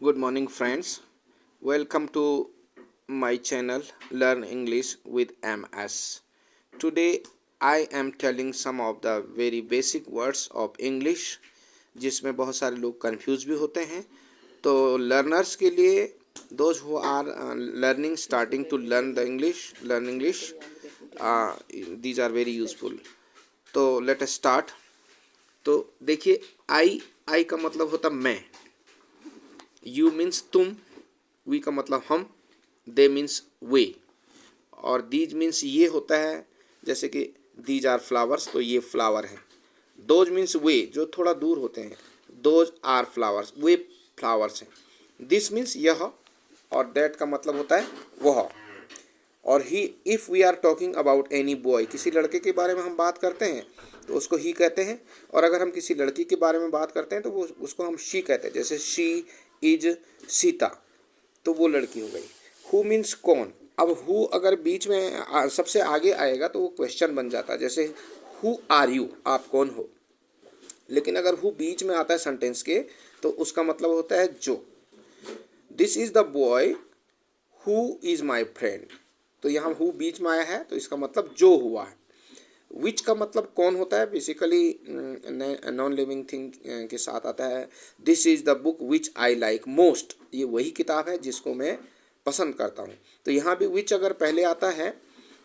Good morning, friends. Welcome to my channel Learn English with MS. Today, I am telling some of the very basic words of English, जिसमें बहुत सारे लोग confuse भी होते हैं. तो लर्नर्स के लिए, those who are learning, starting to learn English, these are very useful. तो let us start. तो देखिए, आई का मतलब होता मैं, यू मीन्स तुम, वी का मतलब हम, दे मीन्स वे, और दीज मीन्स ये होता है. जैसे कि दीज आर फ्लावर्स, तो ये फ्लावर है. दोज मीन्स वे, जो थोड़ा दूर होते हैं. दोज आर फ्लावर्स, वे फ्लावर्स हैं. दिस मीन्स यह, और दैट का मतलब होता है वह. और he, if we are talking about any boy, किसी लड़के के बारे में हम बात करते हैं तो उसको ही कहते हैं. और अगर हम किसी लड़की के बारे में बात करते हैं तो वो उसको हम शी कहते हैं. जैसे शी इज सीता, तो वो लड़की हो गई. हु मीन्स कौन. अब हु अगर बीच में सबसे आगे आएगा तो वो क्वेश्चन बन जाता है. जैसे हु आर यू, आप कौन हो. लेकिन अगर हु बीच में आता है सेंटेंस के तो उसका मतलब होता है जो. This is the boy who is my friend, तो यहाँ हु बीच में आया है तो इसका मतलब जो हुआ है. विच का मतलब कौन होता है, बेसिकली नॉन लिविंग थिंग के साथ आता है. This is the book which I like most, ये वही किताब है जिसको मैं पसंद करता हूँ. तो यहाँ भी विच अगर पहले आता है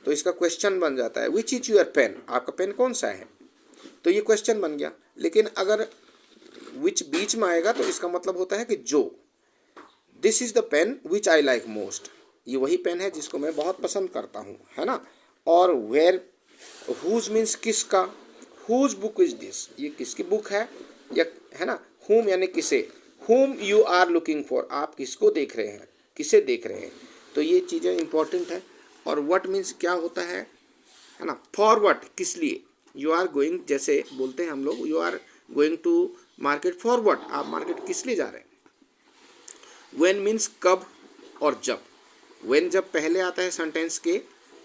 तो इसका क्वेश्चन बन जाता है. विच इज योर पेन, आपका पेन कौन सा है, तो ये क्वेश्चन बन गया. लेकिन अगर विच बीच में आएगा तो इसका मतलब होता है कि जो. This is the pen which I like most, ये वही पेन है जिसको मैं बहुत पसंद करता हूँ, है ना. और वेयर, हुज मीन्स किसका. हुज बुक इज दिस, ये किसकी बुक है, या है ना. हुम यानी किसे. Whom you are looking for, आप किसको देख रहे हैं, किसे देख रहे हैं. तो ये चीज़ें इंपॉर्टेंट है. और व्हाट मीन्स क्या होता है ना. फॉर व्हाट, किस लिए. यू आर गोइंग, जैसे बोलते हैं हम लोग, you are going to market for what, आप मार्केट किस लिए जा रहे हैं. व्हेन मीन्स कब और जब. व्हेन जब पहले आता है सेंटेंस के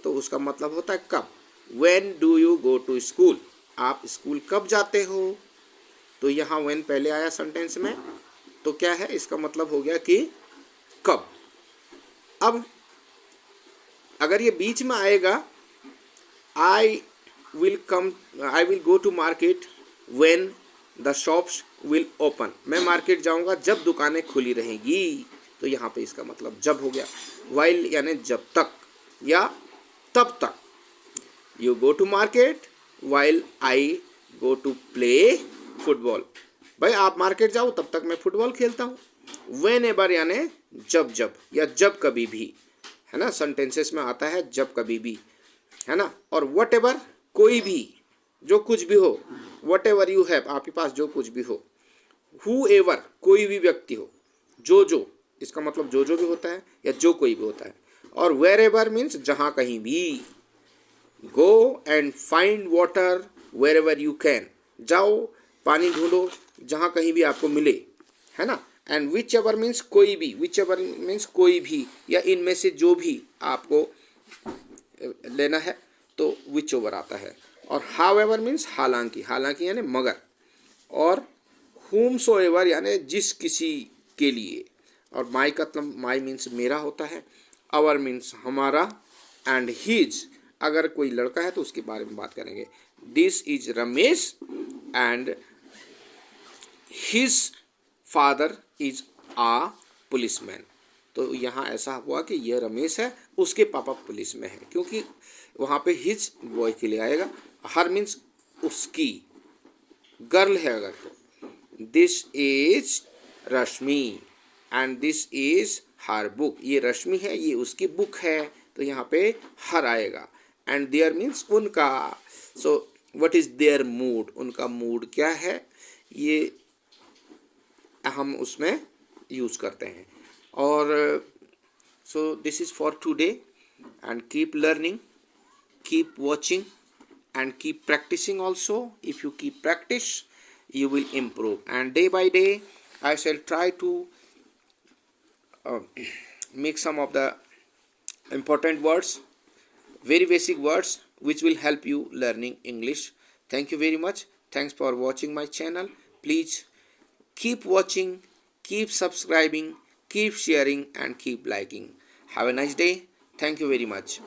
तो उसका मतलब होता है कब. When do you go to school, आप स्कूल कब जाते हो. तो यहाँ व्हेन पहले आया सेंटेंस में तो क्या है, इसका मतलब हो गया कि कब. अब अगर ये बीच में आएगा, I will go to market when the shops will open, मैं मार्केट जाऊंगा जब दुकानें खुली रहेंगी, तो यहाँ पे इसका मतलब जब हो गया. वाइल यानी जब तक या तब तक. You go to market while I go to play football, भाई आप मार्केट जाओ तब तक मैं फुटबॉल खेलता हूँ. वेन एवर यानी जब जब, या जब कभी भी, है ना. सेंटेंसेस में आता है जब कभी भी, है ना. और वट एवर, कोई भी, जो कुछ भी हो. वट एवर यू हैव, आपके पास जो कुछ भी हो. हु एवर, कोई भी व्यक्ति हो. जो, इसका मतलब जो भी होता है या जो कोई भी होता है. और वेर एवर मीन्स जहाँ कहीं भी. Go and find water wherever you can, जाओ पानी ढूंढो जहाँ कहीं भी आपको मिले, है ना. एंड विच एवर मीन्स कोई भी. विच एवर मीन्स कोई भी, या इनमें से जो भी आपको लेना है तो विच ओवर आता है. और हाउ एवर मीन्स हालांकि, हालांकि यानी मगर. और हुम सो एवर यानी जिस किसी के लिए. और माई का मतलब माई मीन्स मेरा होता है. आवर मीन्स हमारा. एंड हिज, अगर कोई लड़का है तो उसके बारे में बात करेंगे. This is Ramesh and his father is a policeman. तो यहाँ ऐसा हुआ कि यह रमेश है, उसके पापा पुलिस में है, क्योंकि वहाँ पे हिज बॉय के लिए आएगा. हर मीन्स उसकी, गर्ल है अगर तो. This is Rashmi and this is her book, ये रश्मि है, ये उसकी बुक है, तो यहाँ पे हर आएगा. एंड देयर मीन्स उनका. So what is their mood, उनका मूड क्या है, ये हम उसमें यूज करते हैं. और so this is for today. And keep learning, keep watching and keep practicing also. If you keep practice you will improve, and day by day I shall try to make some of the important words, very basic words which will help you learning English. Thank you very much. Thanks for watching my channel. Please keep watching, Keep subscribing, keep sharing, and keep liking. Have a nice day. Thank you very much.